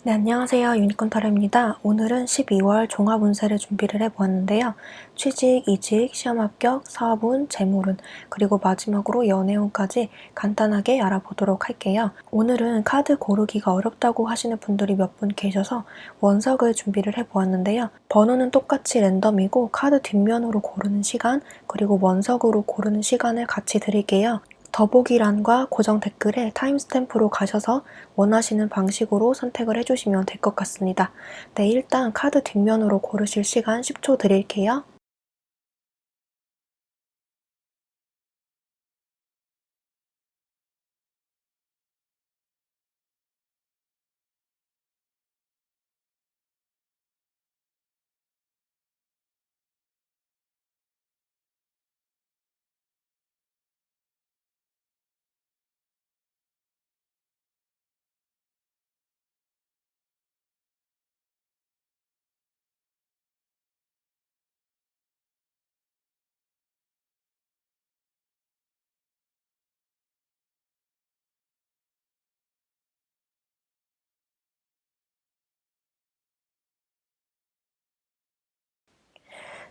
네, 안녕하세요. 유니콘 타로입니다. 오늘은 12월 종합 운세를 준비를 해보았는데요. 취직, 이직, 시험 합격, 사업운, 재물운, 그리고 마지막으로 연애운까지 간단하게 알아보도록 할게요. 오늘은 카드 고르기가 어렵다고 하시는 분들이 몇 분 계셔서 원석을 준비를 해보았는데요. 번호는 똑같이 랜덤이고 카드 뒷면으로 고르는 시간, 그리고 원석으로 고르는 시간을 같이 드릴게요. 더보기란과 고정 댓글에 타임스탬프로 가셔서 원하시는 방식으로 선택을 해주시면 될 것 같습니다. 네, 일단 카드 뒷면으로 고르실 시간 10초 드릴게요.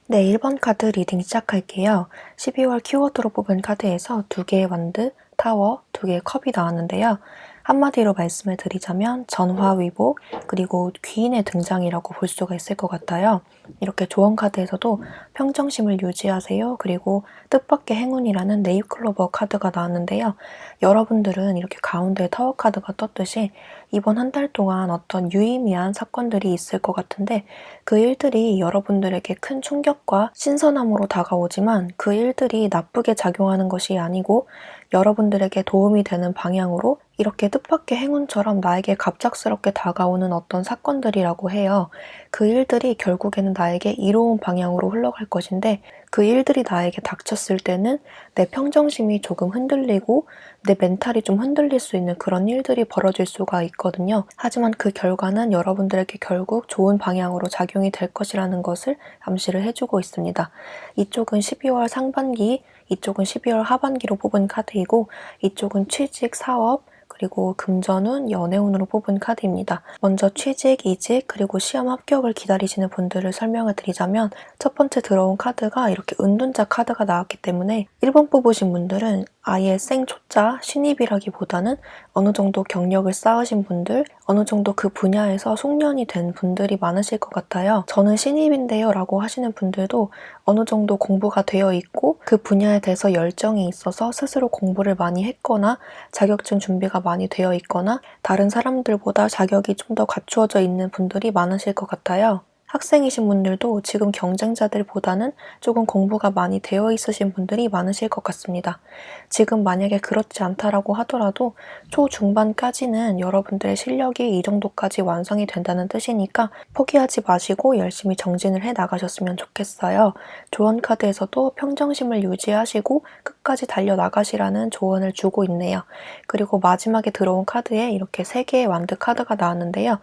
네, 1번 카드 리딩 시작할게요. 12월 키워드로 뽑은 카드에서 2개의 완드, 타워, 2개의 컵이 나왔는데요. 한마디로 말씀을 드리자면 전화위복, 그리고 귀인의 등장이라고 볼 수가 있을 것 같아요. 이렇게 조언 카드에서도 평정심을 유지하세요. 그리고 뜻밖의 행운이라는 네잎클로버 카드가 나왔는데요. 여러분들은 이렇게 가운데 타워 카드가 떴듯이 이번 한 달 동안 어떤 유의미한 사건들이 있을 것 같은데 그 일들이 여러분들에게 큰 충격과 신선함으로 다가오지만 그 일들이 나쁘게 작용하는 것이 아니고 여러분들에게 도움이 되는 방향으로 이렇게 뜻밖의 행운처럼 나에게 갑작스럽게 다가오는 어떤 사건들이라고 해요. 그 일들이 결국에는 나에게 이로운 방향으로 흘러갈 것인데 그 일들이 나에게 닥쳤을 때는 내 평정심이 조금 흔들리고 내 멘탈이 좀 흔들릴 수 있는 그런 일들이 벌어질 수가 있거든요. 하지만 그 결과는 여러분들에게 결국 좋은 방향으로 작용이 될 것이라는 것을 암시를 해주고 있습니다. 이쪽은 12월 상반기, 이쪽은 12월 하반기로 뽑은 카드이고 이쪽은 취직, 사업, 그리고 금전운, 연애운으로 뽑은 카드입니다. 먼저 취직, 이직, 그리고 시험 합격을 기다리시는 분들을 설명을 드리자면 첫 번째 들어온 카드가 이렇게 은둔자 카드가 나왔기 때문에 1번 뽑으신 분들은 아예 생초짜 신입이라기보다는 어느 정도 경력을 쌓으신 분들, 어느 정도 그 분야에서 숙련이 된 분들이 많으실 것 같아요. 저는 신입인데요 라고 하시는 분들도 어느 정도 공부가 되어 있고 그 분야에 대해서 열정이 있어서 스스로 공부를 많이 했거나 자격증 준비가 많이 되어 있거나 다른 사람들보다 자격이 좀 더 갖추어져 있는 분들이 많으실 것 같아요. 학생이신 분들도 지금 경쟁자들보다는 조금 공부가 많이 되어 있으신 분들이 많으실 것 같습니다. 지금 만약에 그렇지 않다라고 하더라도 초중반까지는 여러분들의 실력이 이 정도까지 완성이 된다는 뜻이니까 포기하지 마시고 열심히 정진을 해 나가셨으면 좋겠어요. 조언 카드에서도 평정심을 유지하시고 끝까지 달려나가시라는 조언을 주고 있네요. 그리고 마지막에 들어온 카드에 이렇게 3개의 완드 카드가 나왔는데요.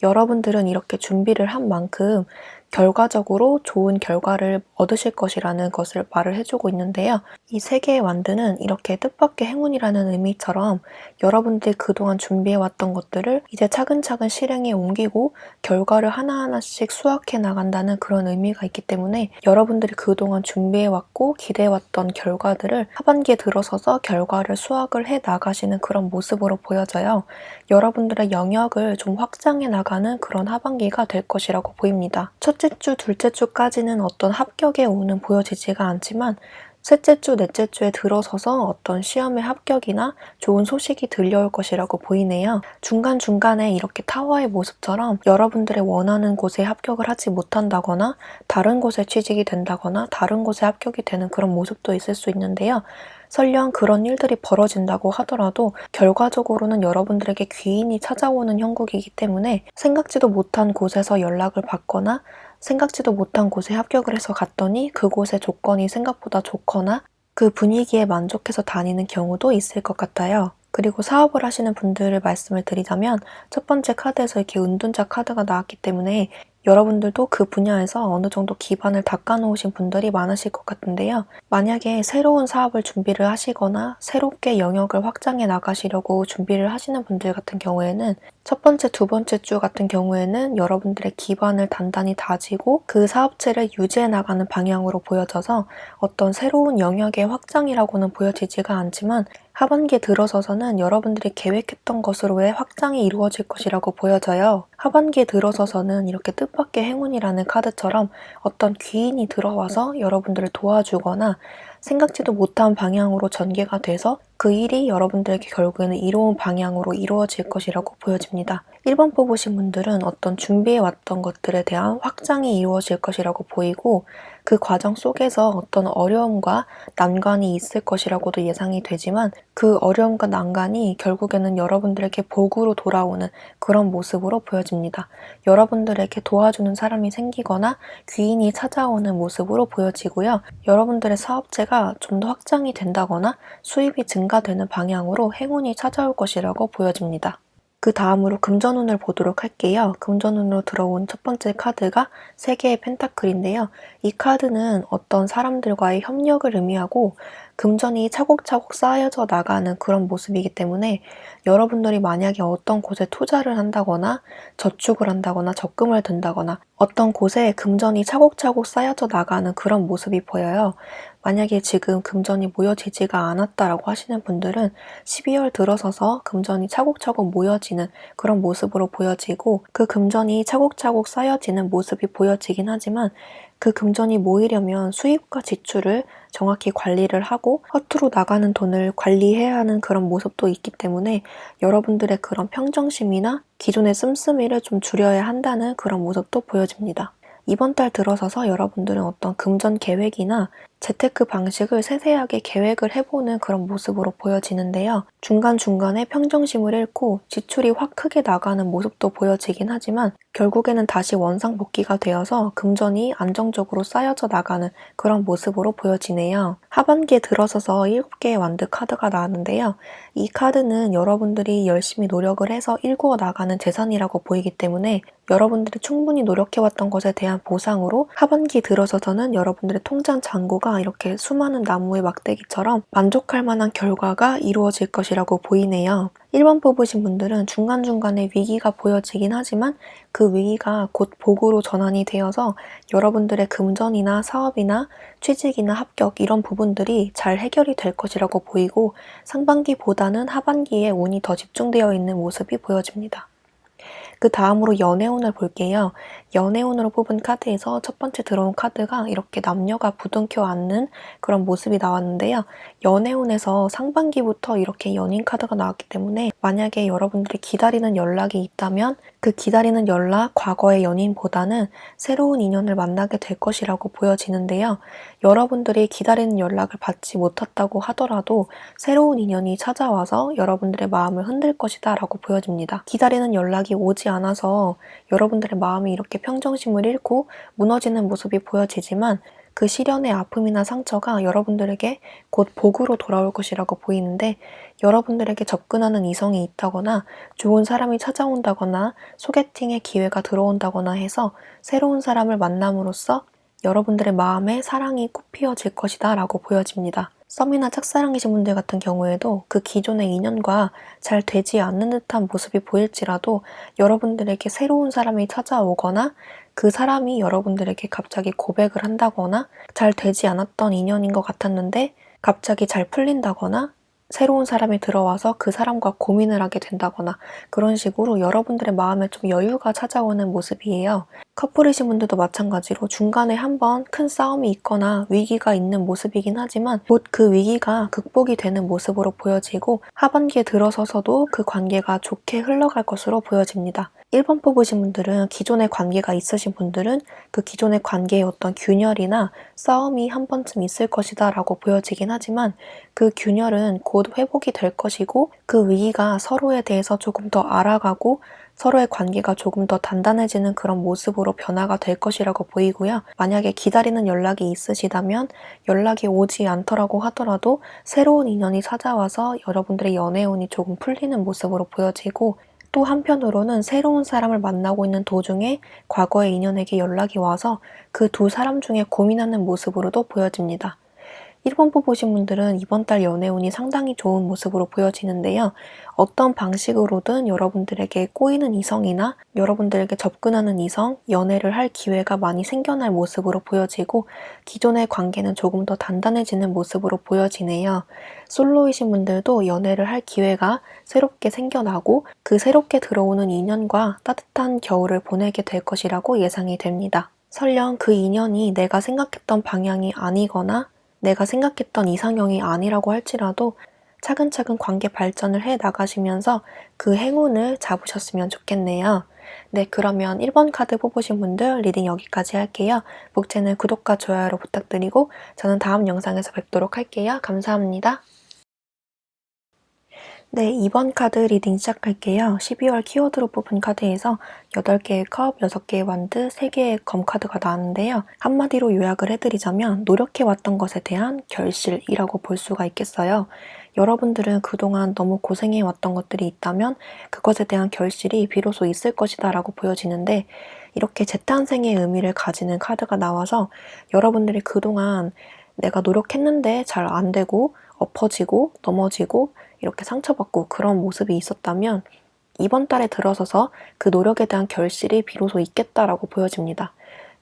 여러분들은 이렇게 준비를 한 만큼 결과적으로 좋은 결과를 얻으실 것이라는 것을 말을 해주고 있는데요. 이 3개의 완드는 이렇게 뜻밖의 행운이라는 의미처럼 여러분들이 그동안 준비해왔던 것들을 이제 차근차근 실행에 옮기고 결과를 하나하나씩 수확해 나간다는 그런 의미가 있기 때문에 여러분들이 그동안 준비해왔고 기대해왔던 결과들을 하반기에 들어서서 결과를 수확을 해 나가시는 그런 모습으로 보여져요. 여러분들의 영역을 좀 확장해 나가는 그런 하반기가 될 것이라고 보입니다. 첫째 주, 둘째 주까지는 어떤 합격의 운은 보여지지가 않지만 셋째 주, 넷째 주에 들어서서 어떤 시험의 합격이나 좋은 소식이 들려올 것이라고 보이네요. 중간중간에 이렇게 타워의 모습처럼 여러분들의 원하는 곳에 합격을 하지 못한다거나 다른 곳에 취직이 된다거나 다른 곳에 합격이 되는 그런 모습도 있을 수 있는데요. 설령 그런 일들이 벌어진다고 하더라도 결과적으로는 여러분들에게 귀인이 찾아오는 형국이기 때문에 생각지도 못한 곳에서 연락을 받거나 생각지도 못한 곳에 합격을 해서 갔더니 그곳의 조건이 생각보다 좋거나 그 분위기에 만족해서 다니는 경우도 있을 것 같아요. 그리고 사업을 하시는 분들을 말씀을 드리자면 첫 번째 카드에서 이렇게 은둔자 카드가 나왔기 때문에 여러분들도 그 분야에서 어느 정도 기반을 닦아놓으신 분들이 많으실 것 같은데요. 만약에 새로운 사업을 준비를 하시거나 새롭게 영역을 확장해 나가시려고 준비를 하시는 분들 같은 경우에는 첫 번째, 두 번째 주 같은 경우에는 여러분들의 기반을 단단히 다지고 그 사업체를 유지해 나가는 방향으로 보여져서 어떤 새로운 영역의 확장이라고는 보여지지가 않지만 하반기에 들어서서는 여러분들이 계획했던 것으로의 확장이 이루어질 것이라고 보여져요. 하반기에 들어서서는 이렇게 뜻밖의 행운이라는 카드처럼 어떤 귀인이 들어와서 여러분들을 도와주거나 생각지도 못한 방향으로 전개가 돼서 그 일이 여러분들에게 결국에는 이로운 방향으로 이루어질 것이라고 보여집니다. 1번 뽑으신 분들은 어떤 준비해왔던 것들에 대한 확장이 이루어질 것이라고 보이고 그 과정 속에서 어떤 어려움과 난관이 있을 것이라고도 예상이 되지만 그 어려움과 난관이 결국에는 여러분들에게 복으로 돌아오는 그런 모습으로 보여집니다. 여러분들에게 도와주는 사람이 생기거나 귀인이 찾아오는 모습으로 보여지고요. 여러분들의 사업체가 좀 더 확장이 된다거나 수입이 증가되는 방향으로 행운이 찾아올 것이라고 보여집니다. 그 다음으로 금전운을 보도록 할게요. 금전운으로 들어온 첫 번째 카드가 3개의 펜타클인데요. 이 카드는 어떤 사람들과의 협력을 의미하고 금전이 차곡차곡 쌓여져 나가는 그런 모습이기 때문에 여러분들이 만약에 어떤 곳에 투자를 한다거나 저축을 한다거나 적금을 든다거나 어떤 곳에 금전이 차곡차곡 쌓여져 나가는 그런 모습이 보여요. 만약에 지금 금전이 모여지지가 않았다라고 하시는 분들은 12월 들어서서 금전이 차곡차곡 모여지는 그런 모습으로 보여지고 그 금전이 차곡차곡 쌓여지는 모습이 보여지긴 하지만 그 금전이 모이려면 수입과 지출을 정확히 관리를 하고 허투루 나가는 돈을 관리해야 하는 그런 모습도 있기 때문에 여러분들의 그런 평정심이나 기존의 씀씀이를 좀 줄여야 한다는 그런 모습도 보여집니다. 이번 달 들어서서 여러분들은 어떤 금전 계획이나 재테크 방식을 세세하게 계획을 해보는 그런 모습으로 보여지는데요. 중간중간에 평정심을 잃고 지출이 확 크게 나가는 모습도 보여지긴 하지만 결국에는 다시 원상복귀가 되어서 금전이 안정적으로 쌓여져 나가는 그런 모습으로 보여지네요. 하반기에 들어서서 7개의 완드 카드가 나왔는데요. 이 카드는 여러분들이 열심히 노력을 해서 일구어 나가는 재산이라고 보이기 때문에 여러분들이 충분히 노력해왔던 것에 대한 보상으로 하반기 들어서서는 여러분들의 통장 잔고가 이렇게 수많은 나무의 막대기처럼 만족할 만한 결과가 이루어질 것이라고 보이네요. 1번 뽑으신 분들은 중간중간에 위기가 보여지긴 하지만 그 위기가 곧 복으로 전환이 되어서 여러분들의 금전이나 사업이나 취직이나 합격 이런 부분들이 잘 해결이 될 것이라고 보이고 상반기보다는 하반기에 운이 더 집중되어 있는 모습이 보여집니다. 그 다음으로 연애운을 볼게요. 연애운으로 뽑은 카드에서 첫 번째 들어온 카드가 이렇게 남녀가 부둥켜 안는 그런 모습이 나왔는데요. 연애운에서 상반기부터 이렇게 연인 카드가 나왔기 때문에 만약에 여러분들이 기다리는 연락이 있다면 그 기다리는 연락, 과거의 연인보다는 새로운 인연을 만나게 될 것이라고 보여지는데요. 여러분들이 기다리는 연락을 받지 못했다고 하더라도 새로운 인연이 찾아와서 여러분들의 마음을 흔들 것이다 라고 보여집니다. 기다리는 연락이 오지 않아서 여러분들의 마음이 이렇게 평정심을 잃고 무너지는 모습이 보여지지만 그 시련의 아픔이나 상처가 여러분들에게 곧 복으로 돌아올 것이라고 보이는데 여러분들에게 접근하는 이성이 있다거나 좋은 사람이 찾아온다거나 소개팅의 기회가 들어온다거나 해서 새로운 사람을 만남으로써 여러분들의 마음에 사랑이 꽃피어질 것이다 라고 보여집니다. 썸이나 짝사랑이신 분들 같은 경우에도 그 기존의 인연과 잘 되지 않는 듯한 모습이 보일지라도 여러분들에게 새로운 사람이 찾아오거나 그 사람이 여러분들에게 갑자기 고백을 한다거나 잘 되지 않았던 인연인 것 같았는데 갑자기 잘 풀린다거나 새로운 사람이 들어와서 그 사람과 고민을 하게 된다거나 그런 식으로 여러분들의 마음에 좀 여유가 찾아오는 모습이에요. 커플이신 분들도 마찬가지로 중간에 한번 큰 싸움이 있거나 위기가 있는 모습이긴 하지만 곧 그 위기가 극복이 되는 모습으로 보여지고 하반기에 들어서서도 그 관계가 좋게 흘러갈 것으로 보여집니다. 1번 뽑으신 분들은 기존의 관계가 있으신 분들은 그 기존의 관계에 어떤 균열이나 싸움이 한 번쯤 있을 것이다 라고 보여지긴 하지만 그 균열은 곧 회복이 될 것이고 그 위기가 서로에 대해서 조금 더 알아가고 서로의 관계가 조금 더 단단해지는 그런 모습으로 변화가 될 것이라고 보이고요. 만약에 기다리는 연락이 있으시다면 연락이 오지 않더라고 하더라도 새로운 인연이 찾아와서 여러분들의 연애운이 조금 풀리는 모습으로 보여지고 또 한편으로는 새로운 사람을 만나고 있는 도중에 과거의 인연에게 연락이 와서 그 두 사람 중에 고민하는 모습으로도 보여집니다. 1번 뽑으신 분들은 이번 달 연애운이 상당히 좋은 모습으로 보여지는데요. 어떤 방식으로든 여러분들에게 꼬이는 이성이나 여러분들에게 접근하는 이성, 연애를 할 기회가 많이 생겨날 모습으로 보여지고 기존의 관계는 조금 더 단단해지는 모습으로 보여지네요. 솔로이신 분들도 연애를 할 기회가 새롭게 생겨나고 그 새롭게 들어오는 인연과 따뜻한 겨울을 보내게 될 것이라고 예상이 됩니다. 설령 그 인연이 내가 생각했던 방향이 아니거나 내가 생각했던 이상형이 아니라고 할지라도 차근차근 관계 발전을 해 나가시면서 그 행운을 잡으셨으면 좋겠네요. 네, 그러면 1번 카드 뽑으신 분들 리딩 여기까지 할게요. 목차는 구독과 좋아요로 부탁드리고 저는 다음 영상에서 뵙도록 할게요. 감사합니다. 네, 2번 카드 리딩 시작할게요. 12월 키워드로 뽑은 카드에서 8개의 컵, 6개의 완드, 3개의 검 카드가 나왔는데요. 한마디로 요약을 해드리자면 노력해왔던 것에 대한 결실이라고 볼 수가 있겠어요. 여러분들은 그동안 너무 고생해왔던 것들이 있다면 그것에 대한 결실이 비로소 있을 것이다 라고 보여지는데 이렇게 재탄생의 의미를 가지는 카드가 나와서 여러분들이 그동안 내가 노력했는데 잘 안 되고 엎어지고 넘어지고 이렇게 상처받고 그런 모습이 있었다면 이번 달에 들어서서 그 노력에 대한 결실이 비로소 있겠다라고 보여집니다.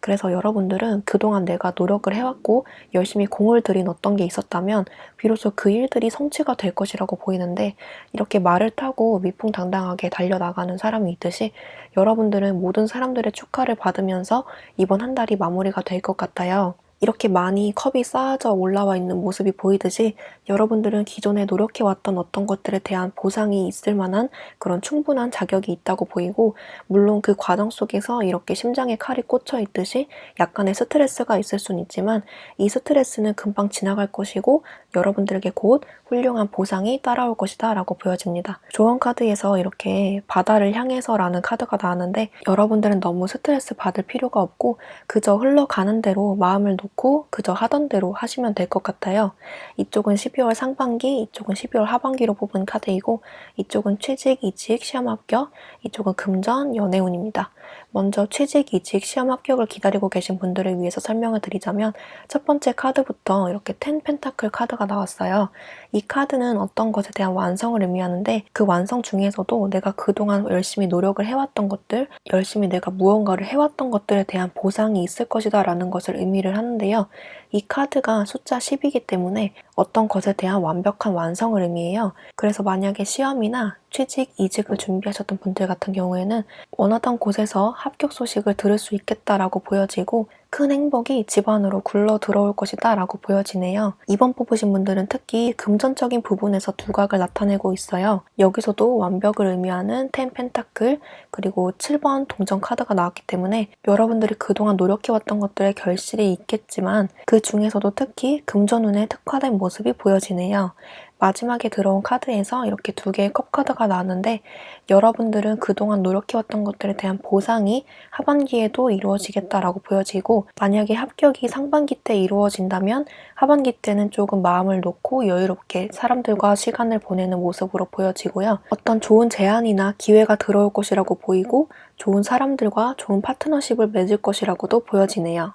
그래서 여러분들은 그동안 내가 노력을 해왔고 열심히 공을 들인 어떤 게 있었다면 비로소 그 일들이 성취가 될 것이라고 보이는데 이렇게 말을 타고 위풍당당하게 달려나가는 사람이 있듯이 여러분들은 모든 사람들의 축하를 받으면서 이번 한 달이 마무리가 될 것 같아요. 이렇게 많이 컵이 쌓아져 올라와 있는 모습이 보이듯이 여러분들은 기존에 노력해왔던 어떤 것들에 대한 보상이 있을 만한 그런 충분한 자격이 있다고 보이고 물론 그 과정 속에서 이렇게 심장에 칼이 꽂혀 있듯이 약간의 스트레스가 있을 수는 있지만 이 스트레스는 금방 지나갈 것이고 여러분들에게 곧 훌륭한 보상이 따라올 것이다 라고 보여집니다. 조언 카드에서 이렇게 바다를 향해서 라는 카드가 나왔는데 여러분들은 너무 스트레스 받을 필요가 없고 그저 흘러가는 대로 마음을 놓고 그저 하던 대로 하시면 될 것 같아요. 이쪽은 12월 상반기, 이쪽은 12월 하반기로 뽑은 카드이고 이쪽은 취직, 이직, 시험 합격, 이쪽은 금전, 연애운입니다. 먼저 취직, 이직, 시험 합격을 기다리고 계신 분들을 위해서 설명을 드리자면 첫 번째 카드부터 이렇게 10 펜타클 카드가 나왔어요. 이 카드는 어떤 것에 대한 완성을 의미하는데 그 완성 중에서도 내가 그동안 열심히 노력을 해왔던 것들, 열심히 내가 무언가를 해왔던 것들에 대한 보상이 있을 것이다 라는 것을 의미를 하는데요. 이 카드가 숫자 10이기 때문에 어떤 것에 대한 완벽한 완성을 의미해요. 그래서 만약에 시험이나 취직, 이직을 준비하셨던 분들 같은 경우에는 원하던 곳에서 합격 소식을 들을 수 있겠다라고 보여지고 큰 행복이 집안으로 굴러 들어올 것이다 라고 보여지네요. 2번 뽑으신 분들은 특히 금전적인 부분에서 두각을 나타내고 있어요. 여기서도 완벽을 의미하는 10 펜타클 그리고 7번 동전 카드가 나왔기 때문에 여러분들이 그동안 노력해왔던 것들의 결실이 있겠지만 그 중에서도 특히 금전운에 특화된 모습이 보여지네요. 마지막에 들어온 카드에서 이렇게 2개의 컵 카드가 나왔는데 여러분들은 그동안 노력해왔던 것들에 대한 보상이 하반기에도 이루어지겠다라고 보여지고 만약에 합격이 상반기 때 이루어진다면 하반기 때는 조금 마음을 놓고 여유롭게 사람들과 시간을 보내는 모습으로 보여지고요. 어떤 좋은 제안이나 기회가 들어올 것이라고 보이고 좋은 사람들과 좋은 파트너십을 맺을 것이라고도 보여지네요.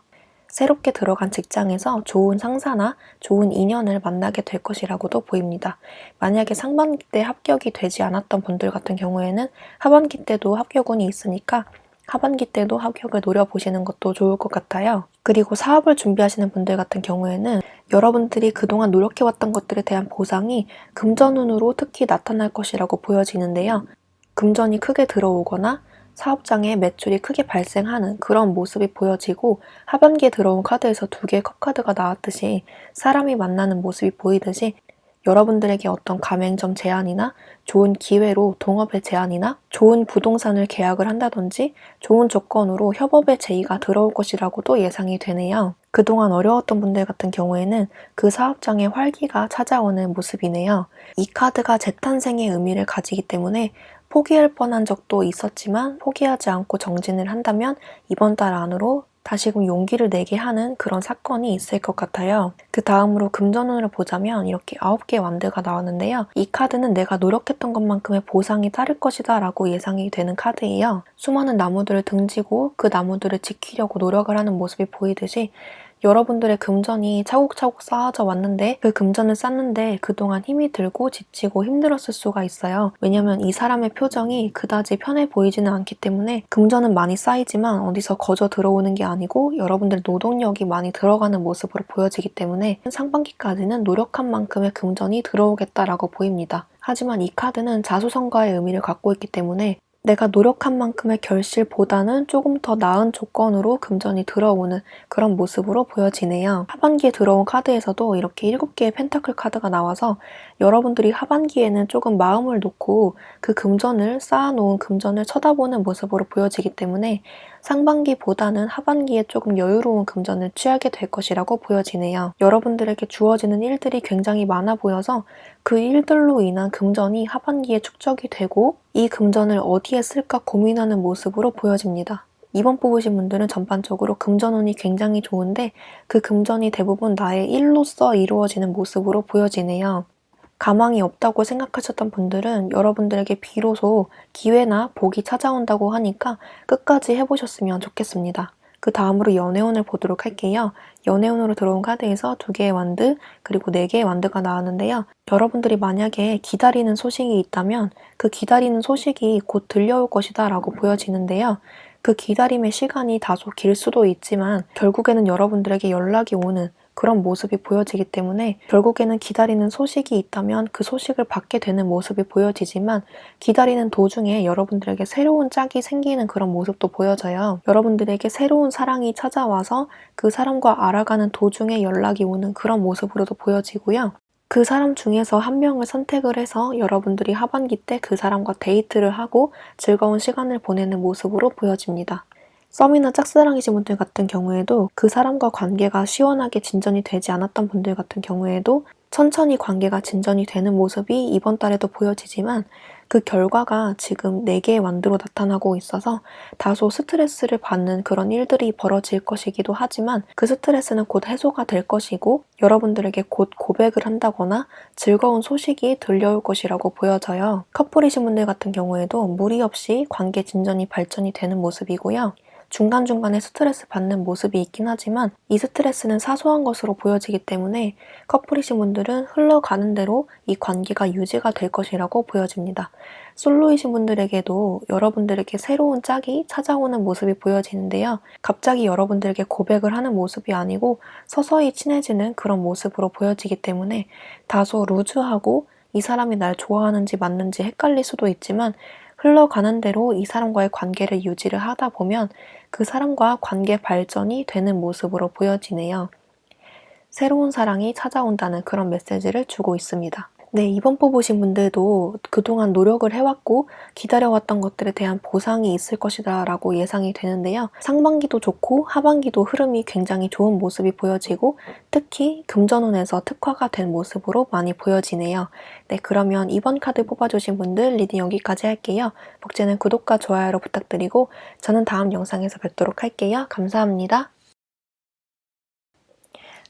새롭게 들어간 직장에서 좋은 상사나 좋은 인연을 만나게 될 것이라고도 보입니다. 만약에 상반기 때 합격이 되지 않았던 분들 같은 경우에는 하반기 때도 합격운이 있으니까 하반기 때도 합격을 노려보시는 것도 좋을 것 같아요. 그리고 사업을 준비하시는 분들 같은 경우에는 여러분들이 그동안 노력해왔던 것들에 대한 보상이 금전운으로 특히 나타날 것이라고 보여지는데요. 금전이 크게 들어오거나 사업장에 매출이 크게 발생하는 그런 모습이 보여지고 하반기에 들어온 카드에서 2개의 컵 카드가 나왔듯이 사람이 만나는 모습이 보이듯이 여러분들에게 어떤 가맹점 제안이나 좋은 기회로 동업의 제안이나 좋은 부동산을 계약을 한다든지 좋은 조건으로 협업의 제의가 들어올 것이라고도 예상이 되네요. 그동안 어려웠던 분들 같은 경우에는 그 사업장에 활기가 찾아오는 모습이네요. 이 카드가 재탄생의 의미를 가지기 때문에 포기할 뻔한 적도 있었지만 포기하지 않고 정진을 한다면 이번 달 안으로 다시금 용기를 내게 하는 그런 사건이 있을 것 같아요. 그 다음으로 금전운을 보자면 이렇게 9개의 완드가 나왔는데요. 이 카드는 내가 노력했던 것만큼의 보상이 따를 것이다 라고 예상이 되는 카드예요. 수많은 나무들을 등지고 그 나무들을 지키려고 노력을 하는 모습이 보이듯이 여러분들의 금전이 차곡차곡 쌓아져 왔는데 그 금전을 쌓는데 그동안 힘이 들고 지치고 힘들었을 수가 있어요. 왜냐면 이 사람의 표정이 그다지 편해 보이지는 않기 때문에 금전은 많이 쌓이지만 어디서 거저 들어오는 게 아니고 여러분들 노동력이 많이 들어가는 모습으로 보여지기 때문에 상반기까지는 노력한 만큼의 금전이 들어오겠다라고 보입니다. 하지만 이 카드는 자수성가의 의미를 갖고 있기 때문에 내가 노력한 만큼의 결실보다는 조금 더 나은 조건으로 금전이 들어오는 그런 모습으로 보여지네요. 하반기에 들어온 카드에서도 이렇게 7개의 펜타클 카드가 나와서 여러분들이 하반기에는 조금 마음을 놓고 그 금전을 쌓아놓은 금전을 쳐다보는 모습으로 보여지기 때문에 상반기보다는 하반기에 조금 여유로운 금전을 취하게 될 것이라고 보여지네요. 여러분들에게 주어지는 일들이 굉장히 많아 보여서 그 일들로 인한 금전이 하반기에 축적이 되고 이 금전을 어디에 쓸까 고민하는 모습으로 보여집니다. 2번 뽑으신 분들은 전반적으로 금전운이 굉장히 좋은데 그 금전이 대부분 나의 일로서 이루어지는 모습으로 보여지네요. 가망이 없다고 생각하셨던 분들은 여러분들에게 비로소 기회나 복이 찾아온다고 하니까 끝까지 해보셨으면 좋겠습니다. 그 다음으로 연애운을 보도록 할게요. 연애운으로 들어온 카드에서 2개의 완드 그리고 4개의 완드가 나왔는데요. 여러분들이 만약에 기다리는 소식이 있다면 그 기다리는 소식이 곧 들려올 것이다 라고 보여지는데요. 그 기다림의 시간이 다소 길 수도 있지만 결국에는 여러분들에게 연락이 오는 그런 모습이 보여지기 때문에 결국에는 기다리는 소식이 있다면 그 소식을 받게 되는 모습이 보여지지만 기다리는 도중에 여러분들에게 새로운 짝이 생기는 그런 모습도 보여져요. 여러분들에게 새로운 사랑이 찾아와서 그 사람과 알아가는 도중에 연락이 오는 그런 모습으로도 보여지고요. 그 사람 중에서 한 명을 선택을 해서 여러분들이 하반기 때 그 사람과 데이트를 하고 즐거운 시간을 보내는 모습으로 보여집니다. 썸이나 짝사랑이신 분들 같은 경우에도 그 사람과 관계가 시원하게 진전이 되지 않았던 분들 같은 경우에도 천천히 관계가 진전이 되는 모습이 이번 달에도 보여지지만 그 결과가 지금 4개의 완드로 나타나고 있어서 다소 스트레스를 받는 그런 일들이 벌어질 것이기도 하지만 그 스트레스는 곧 해소가 될 것이고 여러분들에게 곧 고백을 한다거나 즐거운 소식이 들려올 것이라고 보여져요. 커플이신 분들 같은 경우에도 무리 없이 관계 진전이 발전이 되는 모습이고요. 중간중간에 스트레스 받는 모습이 있긴 하지만 이 스트레스는 사소한 것으로 보여지기 때문에 커플이신 분들은 흘러가는 대로 이 관계가 유지가 될 것이라고 보여집니다. 솔로이신 분들에게도 여러분들에게 새로운 짝이 찾아오는 모습이 보여지는데요. 갑자기 여러분들에게 고백을 하는 모습이 아니고 서서히 친해지는 그런 모습으로 보여지기 때문에 다소 루즈하고 이 사람이 날 좋아하는지 맞는지 헷갈릴 수도 있지만 흘러가는 대로 이 사람과의 관계를 유지를 하다 보면 그 사람과 관계 발전이 되는 모습으로 보여지네요. 새로운 사랑이 찾아온다는 그런 메시지를 주고 있습니다. 네, 이번 뽑으신 분들도 그동안 노력을 해왔고 기다려왔던 것들에 대한 보상이 있을 것이다 라고 예상이 되는데요. 상반기도 좋고 하반기도 흐름이 굉장히 좋은 모습이 보여지고 특히 금전운에서 특화가 된 모습으로 많이 보여지네요. 네, 그러면 이번 카드 뽑아주신 분들 리딩 여기까지 할게요. 복제는 구독과 좋아요로 부탁드리고 저는 다음 영상에서 뵙도록 할게요. 감사합니다.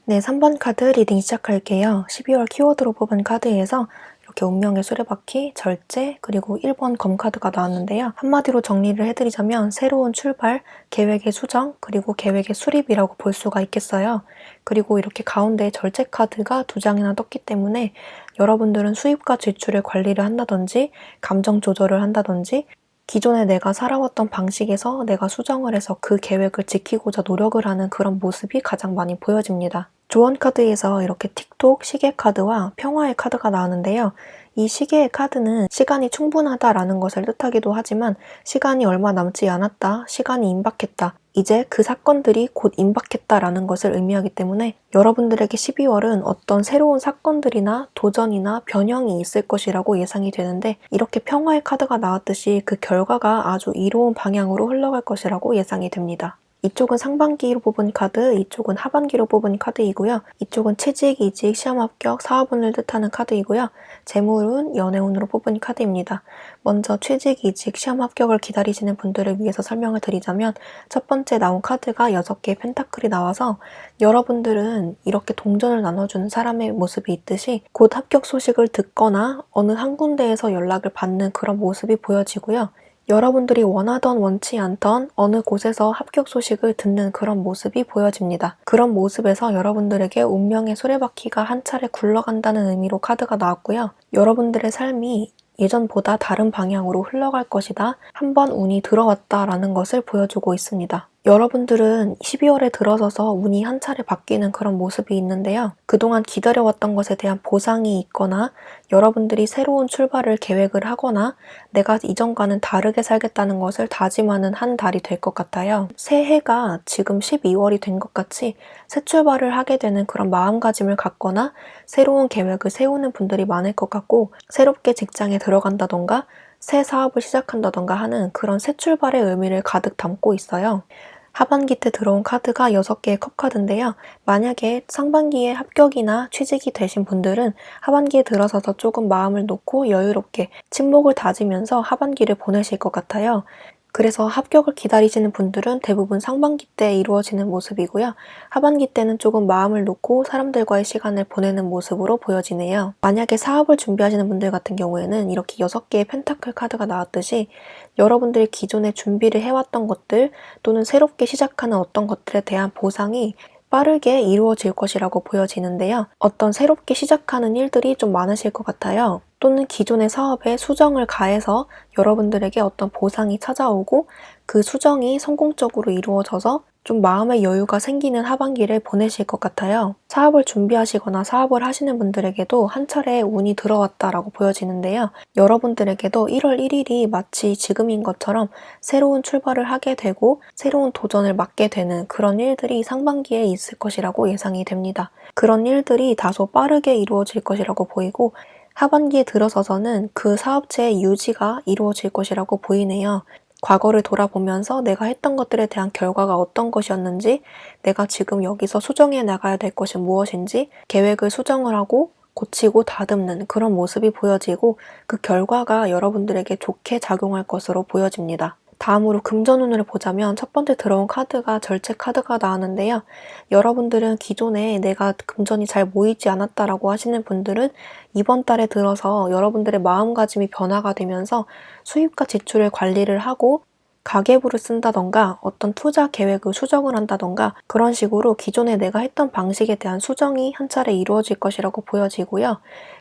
네, 3번 카드 리딩 시작할게요. 12월 키워드로 뽑은 카드에서 이렇게 운명의 수레바퀴, 절제, 그리고 1번 검카드가 나왔는데요. 한마디로 정리를 해드리자면 새로운 출발, 계획의 수정, 그리고 계획의 수립이라고 볼 수가 있겠어요. 그리고 이렇게 가운데 절제 카드가 2장이나 떴기 때문에 여러분들은 수입과 지출을 관리를 한다든지 감정 조절을 한다든지 기존에 내가 살아왔던 방식에서 내가 수정을 해서 그 계획을 지키고자 노력을 하는 그런 모습이 가장 많이 보여집니다. 조언 카드에서 이렇게 틱톡, 시계 카드와 평화의 카드가 나오는데요. 이 시계의 카드는 시간이 충분하다라는 것을 뜻하기도 하지만 시간이 얼마 남지 않았다, 시간이 임박했다, 이제 그 사건들이 곧 임박했다라는 것을 의미하기 때문에 여러분들에게 12월은 어떤 새로운 사건들이나 도전이나 변형이 있을 것이라고 예상이 되는데 이렇게 평화의 카드가 나왔듯이 그 결과가 아주 이로운 방향으로 흘러갈 것이라고 예상이 됩니다. 이쪽은 상반기로 뽑은 카드, 이쪽은 하반기로 뽑은 카드이고요. 이쪽은 취직, 이직, 시험 합격, 사업운을 뜻하는 카드이고요. 재물운, 연애운으로 뽑은 카드입니다. 먼저 취직, 이직, 시험 합격을 기다리시는 분들을 위해서 설명을 드리자면 첫 번째 나온 카드가 6개의 펜타클이 나와서 여러분들은 이렇게 동전을 나눠주는 사람의 모습이 있듯이 곧 합격 소식을 듣거나 어느 한 군데에서 연락을 받는 그런 모습이 보여지고요. 여러분들이 원하던 원치 않던 어느 곳에서 합격 소식을 듣는 그런 모습이 보여집니다. 그런 모습에서 여러분들에게 운명의 수레바퀴가 한 차례 굴러간다는 의미로 카드가 나왔고요. 여러분들의 삶이 예전보다 다른 방향으로 흘러갈 것이다. 한번 운이 들어왔다라는 것을 보여주고 있습니다. 여러분들은 12월에 들어서서 운이 한 차례 바뀌는 그런 모습이 있는데요. 그동안 기다려왔던 것에 대한 보상이 있거나 여러분들이 새로운 출발을 계획을 하거나 내가 이전과는 다르게 살겠다는 것을 다짐하는 한 달이 될 것 같아요. 새해가 지금 12월이 된 것 같이 새 출발을 하게 되는 그런 마음가짐을 갖거나 새로운 계획을 세우는 분들이 많을 것 같고 새롭게 직장에 들어간다던가 새 사업을 시작한다던가 하는 그런 새 출발의 의미를 가득 담고 있어요. 하반기 때 들어온 카드가 6개의 컵 카드인데요. 만약에 상반기에 합격이나 취직이 되신 분들은 하반기에 들어서서 조금 마음을 놓고 여유롭게 침묵을 다지면서 하반기를 보내실 것 같아요. 그래서 합격을 기다리시는 분들은 대부분 상반기 때 이루어지는 모습이고요. 하반기 때는 조금 마음을 놓고 사람들과의 시간을 보내는 모습으로 보여지네요. 만약에 사업을 준비하시는 분들 같은 경우에는 이렇게 6개의 펜타클 카드가 나왔듯이 여러분들이 기존에 준비를 해왔던 것들 또는 새롭게 시작하는 어떤 것들에 대한 보상이 빠르게 이루어질 것이라고 보여지는데요. 어떤 새롭게 시작하는 일들이 좀 많으실 것 같아요. 또는 기존의 사업에 수정을 가해서 여러분들에게 어떤 보상이 찾아오고 그 수정이 성공적으로 이루어져서 좀 마음의 여유가 생기는 하반기를 보내실 것 같아요. 사업을 준비하시거나 사업을 하시는 분들에게도 한 차례 운이 들어왔다라고 보여지는데요. 여러분들에게도 1월 1일이 마치 지금인 것처럼 새로운 출발을 하게 되고 새로운 도전을 맞게 되는 그런 일들이 상반기에 있을 것이라고 예상이 됩니다. 그런 일들이 다소 빠르게 이루어질 것이라고 보이고 하반기에 들어서서는 그 사업체의 유지가 이루어질 것이라고 보이네요. 과거를 돌아보면서 내가 했던 것들에 대한 결과가 어떤 것이었는지, 내가 지금 여기서 수정해 나가야 될 것이 무엇인지 계획을 수정을 하고 고치고 다듬는 그런 모습이 보여지고 그 결과가 여러분들에게 좋게 작용할 것으로 보여집니다. 다음으로 금전운을 보자면 첫 번째 들어온 카드가 절제 카드가 나왔는데요. 여러분들은 기존에 내가 금전이 잘 모이지 않았다라고 하시는 분들은 이번 달에 들어서 여러분들의 마음가짐이 변화가 되면서 수입과 지출을 관리를 하고 가계부를 쓴다던가 어떤 투자 계획을 수정을 한다던가 그런 식으로 기존에 내가 했던 방식에 대한 수정이 한 차례 이루어질 것이라고 보여지고요.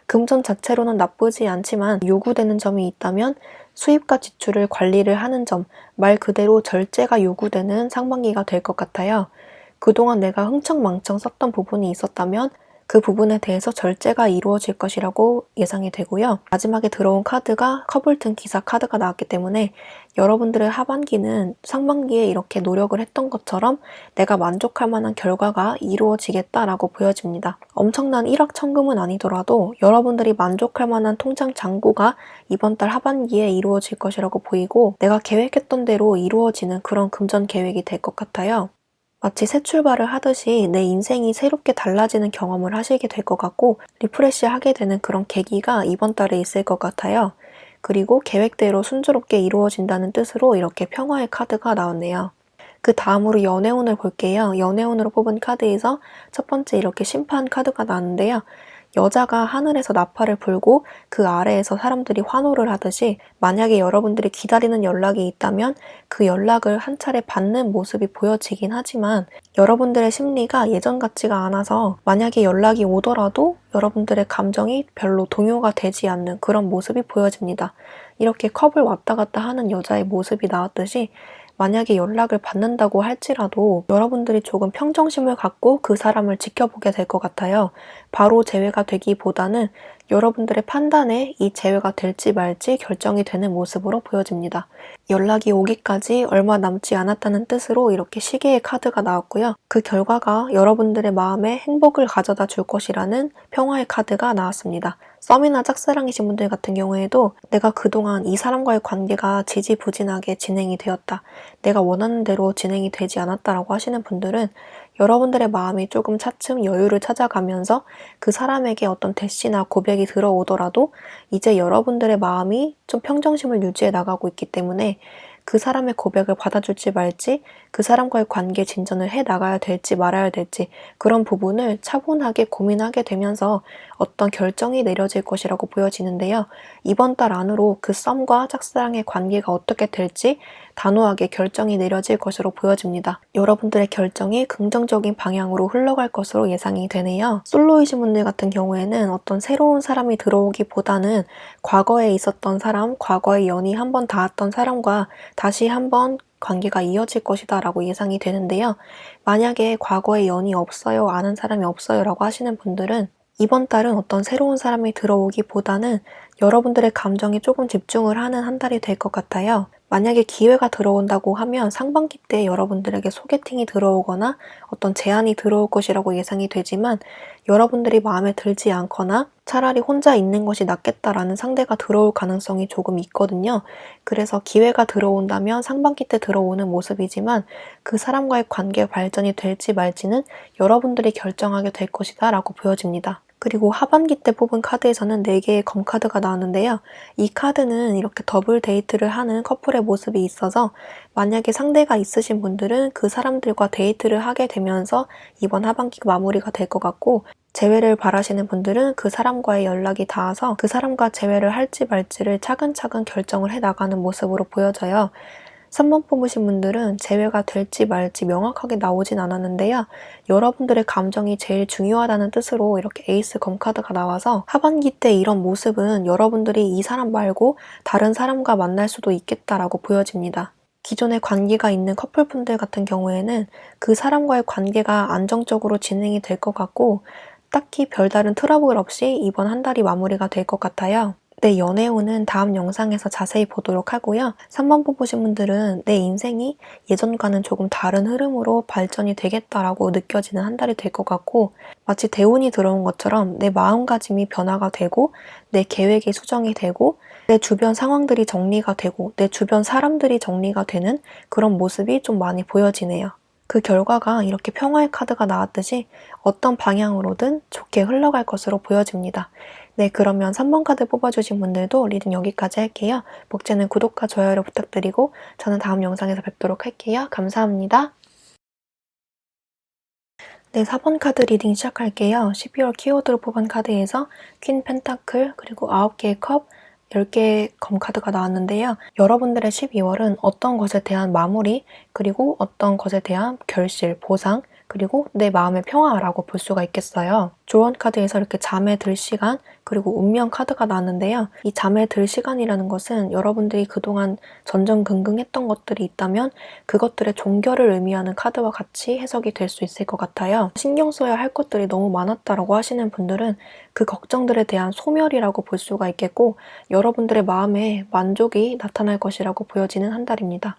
금전 자체로는 나쁘지 않지만 요구되는 점이 있다면 수입과 지출을 관리를 하는 점, 말 그대로 절제가 요구되는 상반기가 될 것 같아요. 그동안 내가 흥청망청 썼던 부분이 있었다면 그 부분에 대해서 절제가 이루어질 것이라고 예상이 되고요. 마지막에 들어온 카드가 컵을 든 기사 카드가 나왔기 때문에 여러분들의 하반기는 상반기에 이렇게 노력을 했던 것처럼 내가 만족할 만한 결과가 이루어지겠다라고 보여집니다. 엄청난 일확천금은 아니더라도 여러분들이 만족할 만한 통장 잔고가 이번 달 하반기에 이루어질 것이라고 보이고 내가 계획했던 대로 이루어지는 그런 금전 계획이 될 것 같아요. 마치 새 출발을 하듯이 내 인생이 새롭게 달라지는 경험을 하시게 될 것 같고 리프레시하게 되는 그런 계기가 이번 달에 있을 것 같아요. 그리고 계획대로 순조롭게 이루어진다는 뜻으로 이렇게 평화의 카드가 나왔네요. 그 다음으로 연애운을 볼게요. 연애운으로 뽑은 카드에서 첫 번째 이렇게 심판 카드가 나왔는데요. 여자가 하늘에서 나팔을 불고 그 아래에서 사람들이 환호를 하듯이 만약에 여러분들이 기다리는 연락이 있다면 그 연락을 한 차례 받는 모습이 보여지긴 하지만 여러분들의 심리가 예전 같지가 않아서 만약에 연락이 오더라도 여러분들의 감정이 별로 동요가 되지 않는 그런 모습이 보여집니다. 이렇게 컵을 왔다 갔다 하는 여자의 모습이 나왔듯이 만약에 연락을 받는다고 할지라도 여러분들이 조금 평정심을 갖고 그 사람을 지켜보게 될 것 같아요. 바로 제외가 되기보다는 여러분들의 판단에 이 제외가 될지 말지 결정이 되는 모습으로 보여집니다. 연락이 오기까지 얼마 남지 않았다는 뜻으로 이렇게 시계의 카드가 나왔고요. 그 결과가 여러분들의 마음에 행복을 가져다 줄 것이라는 평화의 카드가 나왔습니다. 썸이나 짝사랑이신 분들 같은 경우에도 내가 그동안 이 사람과의 관계가 지지부진하게 진행이 되었다. 내가 원하는 대로 진행이 되지 않았다라고 하시는 분들은 여러분들의 마음이 조금 차츰 여유를 찾아가면서 그 사람에게 어떤 대시나 고백이 들어오더라도 이제 여러분들의 마음이 좀 평정심을 유지해 나가고 있기 때문에 그 사람의 고백을 받아줄지 말지, 그 사람과의 관계 진전을 해 나가야 될지 말아야 될지 그런 부분을 차분하게 고민하게 되면서 어떤 결정이 내려질 것이라고 보여지는데요. 이번 달 안으로 그 썸과 짝사랑의 관계가 어떻게 될지 단호하게 결정이 내려질 것으로 보여집니다. 여러분들의 결정이 긍정적인 방향으로 흘러갈 것으로 예상이 되네요. 솔로이신 분들 같은 경우에는 어떤 새로운 사람이 들어오기보다는 과거에 있었던 사람, 과거에 연이 한 번 닿았던 사람과 다시 한번 관계가 이어질 것이다 라고 예상이 되는데요. 만약에 과거에 연이 없어요, 아는 사람이 없어요 라고 하시는 분들은 이번 달은 어떤 새로운 사람이 들어오기보다는 여러분들의 감정에 조금 집중을 하는 한 달이 될 것 같아요. 만약에 기회가 들어온다고 하면 상반기 때 여러분들에게 소개팅이 들어오거나 어떤 제안이 들어올 것이라고 예상이 되지만 여러분들이 마음에 들지 않거나 차라리 혼자 있는 것이 낫겠다라는 상대가 들어올 가능성이 조금 있거든요. 그래서 기회가 들어온다면 상반기 때 들어오는 모습이지만 그 사람과의 관계 발전이 될지 말지는 여러분들이 결정하게 될 것이다 라고 보여집니다. 그리고 하반기 때 뽑은 카드에서는 4개의 검 카드가 나왔는데요. 이 카드는 이렇게 더블 데이트를 하는 커플의 모습이 있어서 만약에 상대가 있으신 분들은 그 사람들과 데이트를 하게 되면서 이번 하반기가 마무리가 될 것 같고 재회를 바라시는 분들은 그 사람과의 연락이 닿아서 그 사람과 재회를 할지 말지를 차근차근 결정을 해 나가는 모습으로 보여져요. 3번 뽑으신 분들은 재회가 될지 말지 명확하게 나오진 않았는데요. 여러분들의 감정이 제일 중요하다는 뜻으로 이렇게 에이스 검 카드가 나와서 하반기 때 이런 모습은 여러분들이 이 사람 말고 다른 사람과 만날 수도 있겠다라고 보여집니다. 기존에 관계가 있는 커플분들 같은 경우에는 그 사람과의 관계가 안정적으로 진행이 될 것 같고 딱히 별다른 트러블 없이 이번 한 달이 마무리가 될 것 같아요. 내 연애운은 다음 영상에서 자세히 보도록 하고요. 3번 뽑으신 분들은 내 인생이 예전과는 조금 다른 흐름으로 발전이 되겠다라고 느껴지는 한 달이 될 것 같고 마치 대운이 들어온 것처럼 내 마음가짐이 변화가 되고 내 계획이 수정이 되고 내 주변 상황들이 정리가 되고 내 주변 사람들이 정리가 되는 그런 모습이 좀 많이 보여지네요. 그 결과가 이렇게 평화의 카드가 나왔듯이 어떤 방향으로든 좋게 흘러갈 것으로 보여집니다. 네, 그러면 3번 카드 뽑아주신 분들도 리딩 여기까지 할게요. 목재는 구독과 좋아요를 부탁드리고 저는 다음 영상에서 뵙도록 할게요. 감사합니다. 네, 4번 카드 리딩 시작할게요. 12월 키워드로 뽑은 카드에서 퀸 펜타클, 그리고 9개의 컵, 10개의 검 카드가 나왔는데요. 여러분들의 12월은 어떤 것에 대한 마무리, 그리고 어떤 것에 대한 결실, 보상, 그리고 내 마음의 평화라고 볼 수가 있겠어요. 조언 카드에서 이렇게 잠에 들 시간, 그리고 운명 카드가 나왔는데요. 이 잠에 들 시간이라는 것은 여러분들이 그동안 전전긍긍했던 것들이 있다면 그것들의 종결을 의미하는 카드와 같이 해석이 될 수 있을 것 같아요. 신경 써야 할 것들이 너무 많았다라고 하시는 분들은 그 걱정들에 대한 소멸이라고 볼 수가 있겠고 여러분들의 마음에 만족이 나타날 것이라고 보여지는 한 달입니다.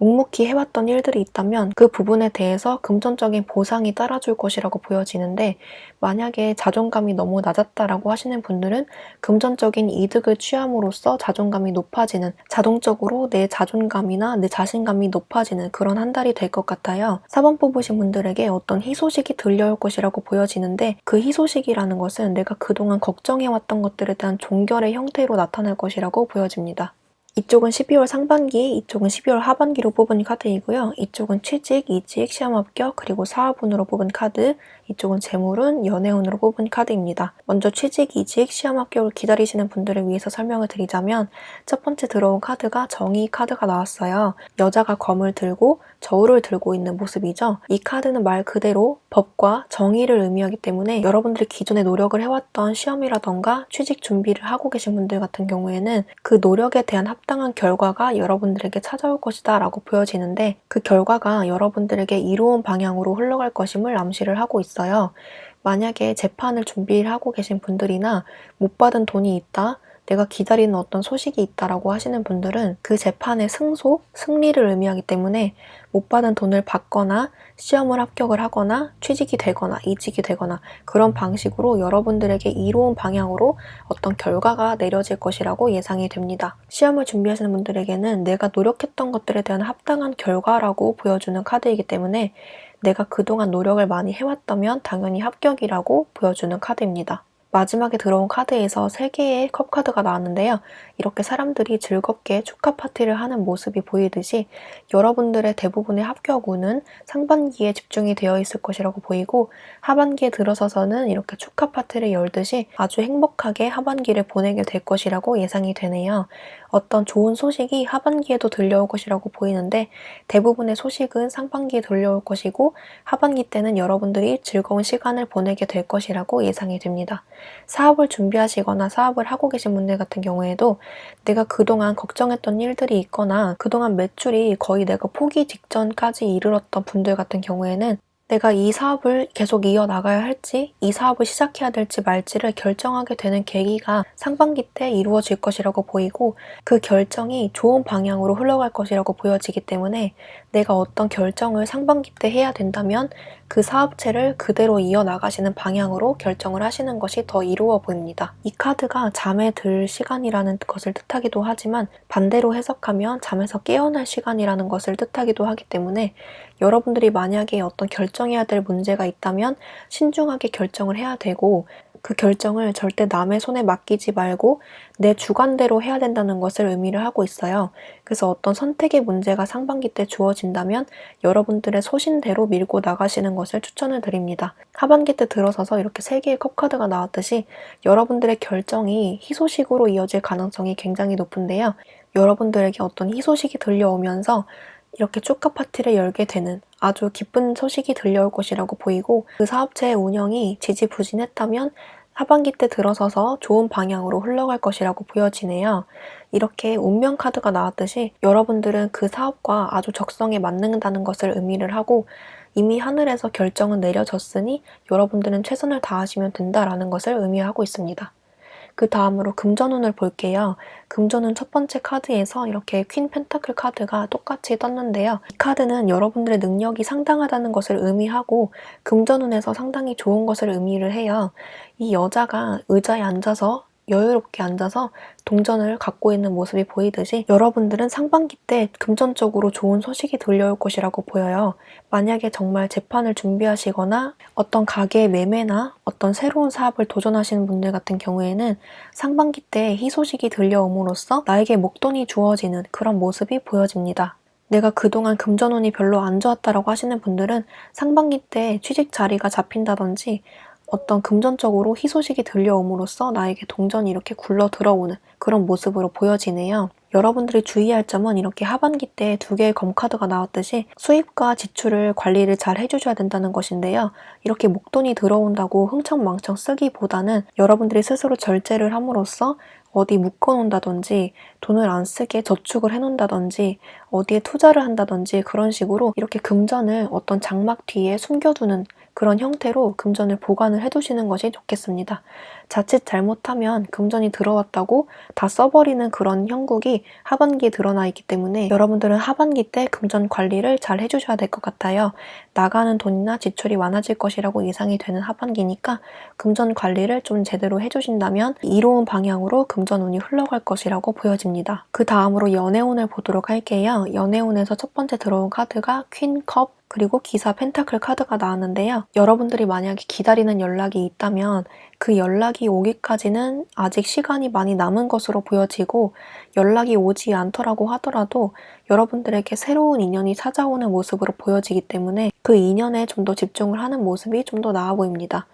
묵묵히 해왔던 일들이 있다면 그 부분에 대해서 금전적인 보상이 따라줄 것이라고 보여지는데 만약에 자존감이 너무 낮았다라고 하시는 분들은 금전적인 이득을 취함으로써 자존감이 높아지는 자동적으로 내 자존감이나 내 자신감이 높아지는 그런 한 달이 될 것 같아요. 4번 뽑으신 분들에게 어떤 희소식이 들려올 것이라고 보여지는데 그 희소식이라는 것은 내가 그동안 걱정해왔던 것들에 대한 종결의 형태로 나타날 것이라고 보여집니다. 이쪽은 12월 상반기, 이쪽은 12월 하반기로 뽑은 카드이고요. 이쪽은 취직, 이직, 시험 합격, 그리고 사업운으로 뽑은 카드, 이쪽은 재물운, 연애운으로 뽑은 카드입니다. 먼저 취직, 이직, 시험 합격을 기다리시는 분들을 위해서 설명을 드리자면 첫 번째 들어온 카드가 정의 카드가 나왔어요. 여자가 검을 들고 저울을 들고 있는 모습이죠. 이 카드는 말 그대로 법과 정의를 의미하기 때문에 여러분들이 기존에 노력을 해왔던 시험이라던가 취직 준비를 하고 계신 분들 같은 경우에는 그 노력에 대한 합당한 결과가 여러분들에게 찾아올 것이다 라고 보여지는데 그 결과가 여러분들에게 이로운 방향으로 흘러갈 것임을 암시를 하고 있어요. 만약에 재판을 준비를 하고 계신 분들이나 못 받은 돈이 있다, 내가 기다리는 어떤 소식이 있다라고 하시는 분들은 그 재판의 승소, 승리를 의미하기 때문에 못 받은 돈을 받거나 시험을 합격을 하거나 취직이 되거나 이직이 되거나 그런 방식으로 여러분들에게 이로운 방향으로 어떤 결과가 내려질 것이라고 예상이 됩니다. 시험을 준비하시는 분들에게는 내가 노력했던 것들에 대한 합당한 결과라고 보여주는 카드이기 때문에 내가 그동안 노력을 많이 해왔다면 당연히 합격이라고 보여주는 카드입니다. 마지막에 들어온 카드에서 3개의 컵 카드가 나왔는데요. 이렇게 사람들이 즐겁게 축하 파티를 하는 모습이 보이듯이 여러분들의 대부분의 합격 운은 상반기에 집중이 되어 있을 것이라고 보이고 하반기에 들어서서는 이렇게 축하 파티를 열듯이 아주 행복하게 하반기를 보내게 될 것이라고 예상이 되네요. 어떤 좋은 소식이 하반기에도 들려올 것이라고 보이는데 대부분의 소식은 상반기에 들려올 것이고 하반기 때는 여러분들이 즐거운 시간을 보내게 될 것이라고 예상이 됩니다. 사업을 준비하시거나 사업을 하고 계신 분들 같은 경우에도 내가 그동안 걱정했던 일들이 있거나 그동안 매출이 거의 내가 포기 직전까지 이르렀던 분들 같은 경우에는 내가 이 사업을 계속 이어나가야 할지, 이 사업을 시작해야 될지 말지를 결정하게 되는 계기가 상반기 때 이루어질 것이라고 보이고 그 결정이 좋은 방향으로 흘러갈 것이라고 보여지기 때문에 내가 어떤 결정을 상반기 때 해야 된다면 그 사업체를 그대로 이어나가시는 방향으로 결정을 하시는 것이 더 이루어 보입니다. 이 카드가 잠에 들 시간이라는 것을 뜻하기도 하지만 반대로 해석하면 잠에서 깨어날 시간이라는 것을 뜻하기도 하기 때문에 여러분들이 만약에 어떤 결정해야 될 문제가 있다면 신중하게 결정을 해야 되고 그 결정을 절대 남의 손에 맡기지 말고 내 주관대로 해야 된다는 것을 의미를 하고 있어요. 그래서 어떤 선택의 문제가 상반기 때 주어진다면 여러분들의 소신대로 밀고 나가시는 것을 추천을 드립니다. 하반기 때 들어서서 이렇게 3개의 컵카드가 나왔듯이 여러분들의 결정이 희소식으로 이어질 가능성이 굉장히 높은데요. 여러분들에게 어떤 희소식이 들려오면서 이렇게 축하 파티를 열게 되는 아주 기쁜 소식이 들려올 것이라고 보이고 그 사업체의 운영이 지지부진했다면 하반기 때 들어서서 좋은 방향으로 흘러갈 것이라고 보여지네요. 이렇게 운명 카드가 나왔듯이 여러분들은 그 사업과 아주 적성에 맞는다는 것을 의미를 하고 이미 하늘에서 결정은 내려졌으니 여러분들은 최선을 다하시면 된다라는 것을 의미하고 있습니다. 그 다음으로 금전운을 볼게요. 금전운 첫 번째 카드에서 이렇게 퀸 펜타클 카드가 똑같이 떴는데요. 이 카드는 여러분들의 능력이 상당하다는 것을 의미하고 금전운에서 상당히 좋은 것을 의미를 해요. 이 여자가 의자에 앉아서 여유롭게 앉아서 동전을 갖고 있는 모습이 보이듯이 여러분들은 상반기 때 금전적으로 좋은 소식이 들려올 것이라고 보여요. 만약에 정말 재판을 준비하시거나 어떤 가게 매매나 어떤 새로운 사업을 도전하시는 분들 같은 경우에는 상반기 때 희소식이 들려옴으로써 나에게 목돈이 주어지는 그런 모습이 보여집니다. 내가 그동안 금전운이 별로 안 좋았다라고 하시는 분들은 상반기 때 취직 자리가 잡힌다든지 어떤 금전적으로 희소식이 들려옴으로써 나에게 동전이 이렇게 굴러 들어오는 그런 모습으로 보여지네요. 여러분들이 주의할 점은 이렇게 하반기 때 2개의 검카드가 나왔듯이 수입과 지출을 관리를 잘 해주셔야 된다는 것인데요. 이렇게 목돈이 들어온다고 흥청망청 쓰기보다는 여러분들이 스스로 절제를 함으로써 어디 묶어놓는다든지 돈을 안 쓰게 저축을 해놓는다든지 어디에 투자를 한다든지 그런 식으로 이렇게 금전을 어떤 장막 뒤에 숨겨두는 그런 형태로 금전을 보관을 해두시는 것이 좋겠습니다. 자칫 잘못하면 금전이 들어왔다고 다 써버리는 그런 형국이 하반기에 드러나 있기 때문에 여러분들은 하반기 때 금전 관리를 잘 해주셔야 될 것 같아요. 나가는 돈이나 지출이 많아질 것이라고 예상이 되는 하반기니까 금전 관리를 좀 제대로 해주신다면 이로운 방향으로 금전운이 흘러갈 것이라고 보여집니다. 그 다음으로 연애운을 보도록 할게요. 연애운에서 첫 번째 들어온 카드가 퀸 컵, 그리고 기사 펜타클 카드가 나왔는데요. 여러분들이 만약에 기다리는 연락이 있다면 그 연락이 오기까지는 아직 시간이 많이 남은 것으로 보여지고 연락이 오지 않더라고 하더라도 여러분들에게 새로운 인연이 찾아오는 모습으로 보여지기 때문에 그 인연에 좀 더 집중을 하는 모습이 좀 더 나아 보입니다.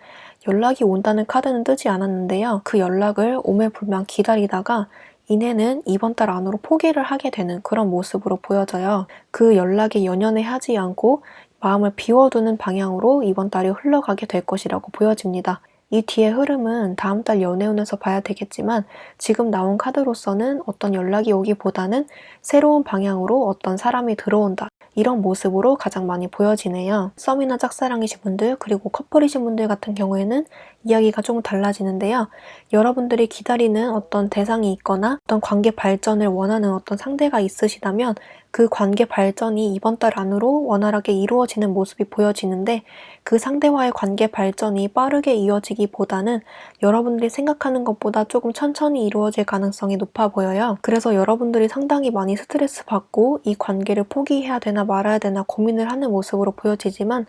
연락이 온다는 카드는 뜨지 않았는데요. 그 연락을 오매불망 기다리다가 이내는 이번 달 안으로 포기를 하게 되는 그런 모습으로 보여져요. 그 연락에 연연해하지 않고 마음을 비워두는 방향으로 이번 달이 흘러가게 될 것이라고 보여집니다. 이 뒤의 흐름은 다음 달 연애운에서 봐야 되겠지만 지금 나온 카드로서는 어떤 연락이 오기보다는 새로운 방향으로 어떤 사람이 들어온다. 이런 모습으로 가장 많이 보여지네요. 썸이나 짝사랑이신 분들 그리고 커플이신 분들 같은 경우에는 이야기가 조금 달라지는데요. 여러분들이 기다리는 어떤 대상이 있거나 어떤 관계 발전을 원하는 어떤 상대가 있으시다면 그 관계 발전이 이번 달 안으로 원활하게 이루어지는 모습이 보여지는데, 그 상대와의 관계 발전이 빠르게 이어지기보다는 여러분들이 생각하는 것보다 조금 천천히 이루어질 가능성이 높아 보여요. 그래서 여러분들이 상당히 많이 스트레스 받고 이 관계를 포기해야 되나 말아야 되나 고민을 하는 모습으로 보여지지만,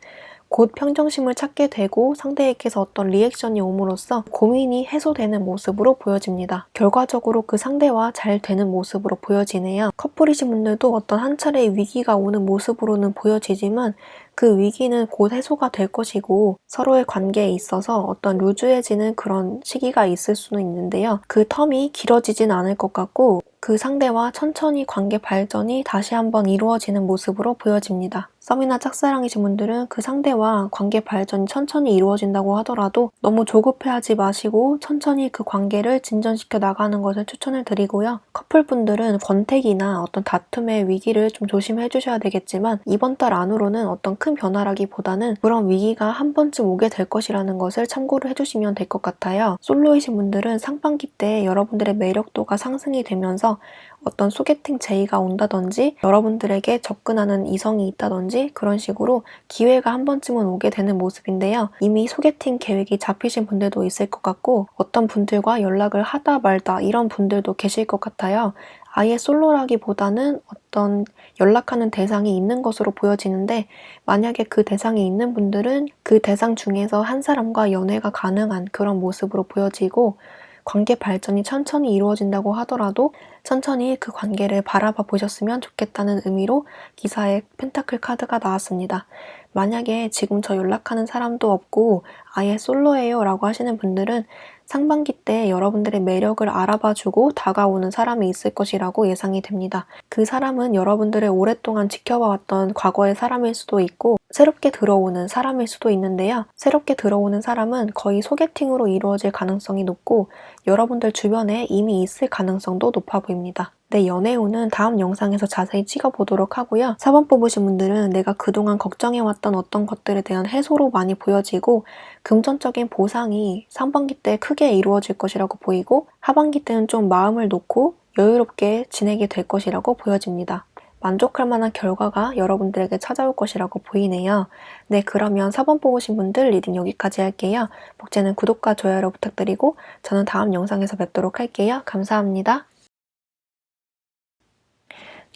곧 평정심을 찾게 되고 상대에게서 어떤 리액션이 옴으로써 고민이 해소되는 모습으로 보여집니다. 결과적으로 그 상대와 잘 되는 모습으로 보여지네요. 커플이신 분들도 어떤 한 차례의 위기가 오는 모습으로는 보여지지만 그 위기는 곧 해소가 될 것이고, 서로의 관계에 있어서 어떤 루즈해지는 그런 시기가 있을 수는 있는데요. 그 텀이 길어지진 않을 것 같고 그 상대와 천천히 관계 발전이 다시 한번 이루어지는 모습으로 보여집니다. 썸이나 짝사랑이신 분들은 그 상대와 관계 발전이 천천히 이루어진다고 하더라도 너무 조급해하지 마시고 천천히 그 관계를 진전시켜 나가는 것을 추천을 드리고요. 커플분들은 권태기나 어떤 다툼의 위기를 좀 조심해 주셔야 되겠지만, 이번 달 안으로는 어떤 큰 변화라기보다는 그런 위기가 한 번쯤 오게 될 것이라는 것을 참고를 해주시면 될 것 같아요. 솔로이신 분들은 상반기 때 여러분들의 매력도가 상승이 되면서 어떤 소개팅 제의가 온다든지 여러분들에게 접근하는 이성이 있다든지 그런 식으로 기회가 한 번쯤은 오게 되는 모습인데요. 이미 소개팅 계획이 잡히신 분들도 있을 것 같고 어떤 분들과 연락을 하다 말다 이런 분들도 계실 것 같아요. 아예 솔로라기보다는 어떤 연락하는 대상이 있는 것으로 보여지는데, 만약에 그 대상이 있는 분들은 그 대상 중에서 한 사람과 연애가 가능한 그런 모습으로 보여지고, 관계 발전이 천천히 이루어진다고 하더라도 천천히 그 관계를 바라봐 보셨으면 좋겠다는 의미로 기사에 펜타클 카드가 나왔습니다. 만약에 지금 저 연락하는 사람도 없고 아예 솔로예요 라고 하시는 분들은 상반기 때 여러분들의 매력을 알아봐주고 다가오는 사람이 있을 것이라고 예상이 됩니다. 그 사람은 여러분들의 오랫동안 지켜봐왔던 과거의 사람일 수도 있고 새롭게 들어오는 사람일 수도 있는데요. 새롭게 들어오는 사람은 거의 소개팅으로 이루어질 가능성이 높고 여러분들 주변에 이미 있을 가능성도 높아 보입니다. 내 연애운은 다음 영상에서 자세히 찍어보도록 하고요. 4번 뽑으신 분들은 내가 그동안 걱정해왔던 어떤 것들에 대한 해소로 많이 보여지고 금전적인 보상이 상반기 때 크게 이루어질 것이라고 보이고 하반기 때는 좀 마음을 놓고 여유롭게 지내게 될 것이라고 보여집니다. 만족할 만한 결과가 여러분들에게 찾아올 것이라고 보이네요. 네, 그러면 4번 뽑으신 분들 리딩 여기까지 할게요. 복제는 구독과 좋아요를 부탁드리고 저는 다음 영상에서 뵙도록 할게요. 감사합니다.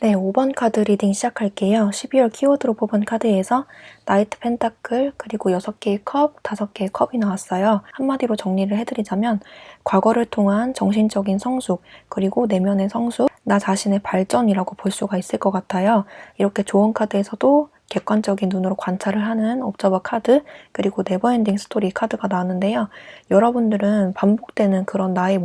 네, 5번 카드 리딩 시작할게요. 12월 키워드로 뽑은 카드에서 나이트 펜타클, 그리고 6개의 컵, 5개의 컵이 나왔어요. 한마디로 정리를 해드리자면 과거를 통한 정신적인 성숙, 그리고 내면의 성숙, 나 자신의 발전이라고 볼 수가 있을 것 같아요. 이렇게 좋은 카드에서도 객관적인 눈으로 관찰을 하는 옵저버 카드, 그리고 네버엔딩 스토리 카드가 나왔는데요. 여러분들은 반복되는 그런 나의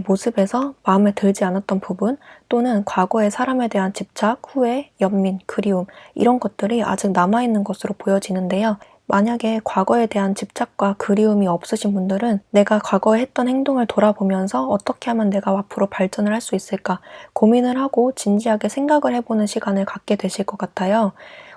모습에서 마음에 들지 않았던 부분, 또는 과거의 사람에 대한 집착, 후회, 연민, 그리움 이런 것들이 아직 남아있는 것으로 보여지는데요. 만약에 과거에 대한 집착과 그리움이 없으신 분들은 내가 과거에 했던 행동을 돌아보면서 어떻게 하면 내가 앞으로 발전을 할 수 있을까 고민을 하고 진지하게 생각을 해보는 시간을 갖게 되실 것 같아요.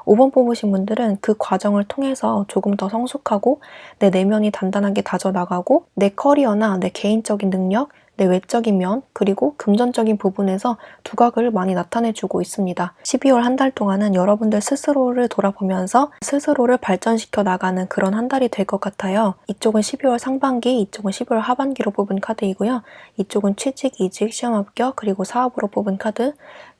5번 뽑으신 분들은 그 과정을 통해서 조금 더 성숙하고 내 내면이 단단하게 다져나가고 내 커리어나 내 개인적인 능력, 내 외적인 면, 그리고 금전적인 부분에서 두각을 많이 나타내주고 있습니다. 12월 한 달 동안은 여러분들 스스로를 돌아보면서 스스로를 발전시켜 나가는 그런 한 달이 될 것 같아요. 이쪽은 12월 상반기, 이쪽은 12월 하반기로 뽑은 카드이고요. 이쪽은 취직, 이직, 시험 합격, 그리고 사업으로 뽑은 카드,